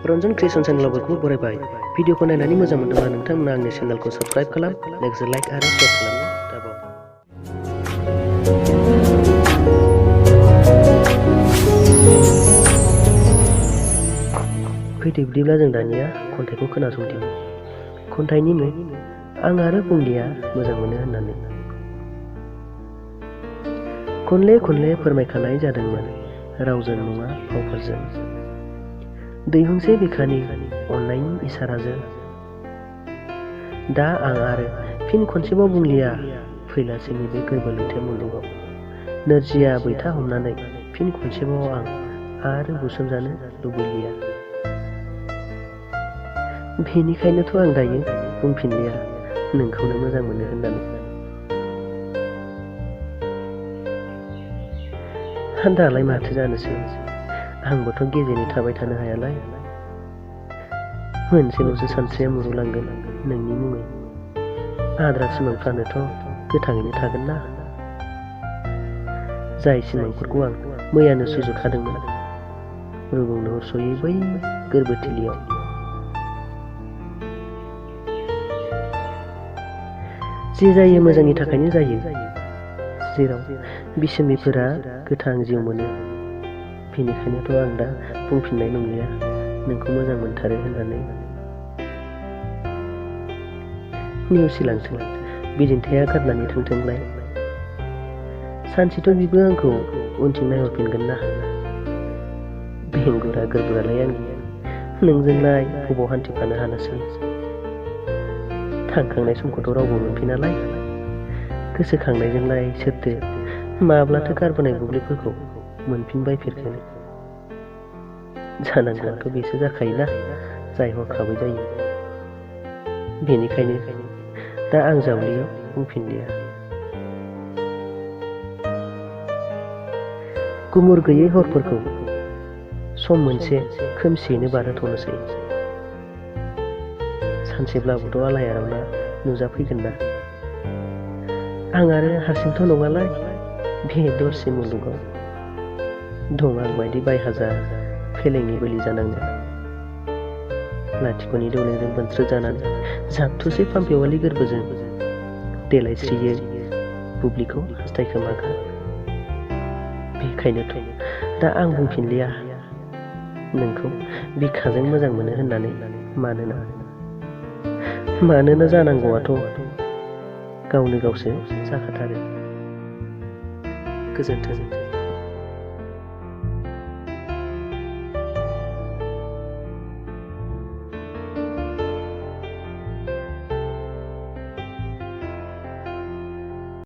Ranjan creation चैनेलाव बयखौबो बरायबाय। भिडिअखौ नायनानै मोजां मोनदोंब्ला नोंथांमोना आंनि चैनेलखौ साबस्क्राइब खालाम, लोगोसे लाइक आरो शेयार खालामनो दाबाव। फैदो बिदिब्ला जों दानिया खन्थाइखौ खोनासंदिनि। खन्थाइनि मुं आं आरो बुंलिया मोजां मोनो होननानै। खनले खनले फोरमायखानाय जादोंमोन रावजों नङा फावफोरजों, दैहुंसे बिखानि अननायनि इसाराजों। दा आं आरो फिन खनसेबाव बुंलिया फैलासेनि बे गोरबो लैथो मुलुगाव, नोरजिया बैथा हमनानै फिन खनसेबाव आं आरो बुसोमजानो लुबैलिया। बेनिखायनोथ' आं दायो बुंफिनलिया नोंखौनो मोजां मोनो होननानै। दालाय माथो जानोसै, आंबोथ' गेजेरै थाबाय थानो हायालाय। मोनसेल'सो सानस्रिया मुरुलांगोन नोंनि मुङै, आद्रा सिमांफ्रानोथ' गोथाङैनो थागोन ना। जाय सिमांफोरखौ आं मैयानो सुजुखादोंमोन रुगुंनो हरस'यै बै गोरबोथिलियाव। जे जायो मोजांनि थाखायनो जायो, जेराव बिसोम्बिफोरा गोथां जिउ मोनो। बेनिखायनोथ' आं दा बुंफिननाय नंलिया नोंखौ मोजां मोनथारो होननानै। नेवसिलांथों बिदिन्थाया गारनानै थांथोंलाय, सानसेथ' बिबो आंखौ उनथिं नायहरफिनगोन ना। बेंगुरा गोरबोआलाय आंनि, नोंजोंलाय बबाव हान्थिफानो हानोसै। थांखांनाय समखौथ' रावबो मोनफिनालाय, गोसोखांनायजोंलाय सोरथो माब्लाथो गारबोनाय बुब्लिफोरखौ मोनफिनबायफेरखोनो। जानांगौआथ' बेसो जाखायोना जाय हरखाबै जायो। बेनिखायनो दा आं जावलियाव बुंफिनलिया। गुमुर गैयै हरफोरखौ सम मोनसे खोमसियैनो बारहोथ'नोसै। सानसेब्लाबोथ' आलायारना नुजाफैगोन ना। आं आरो हारसिंथ' नङालाय बे दरसे मुलुगाव, दं आं बायदि बायहाजार फेलेंनि बोलि जानांनो। लाथिख'नि दौलेंजों बोनस्रो जानानै जाबथुसे फामफेवालि गोरबोजों देलायस्रियै बुब्लिखौ हास्थायखोमागोन। बेखायनोथ' दा आं बुंफिनलिया नोंखौ बिखाजों मोजां मोनो होननानै। मानोना जानांगौआथ' गावनो गावसो जाखाथारो। गोजोन्थों।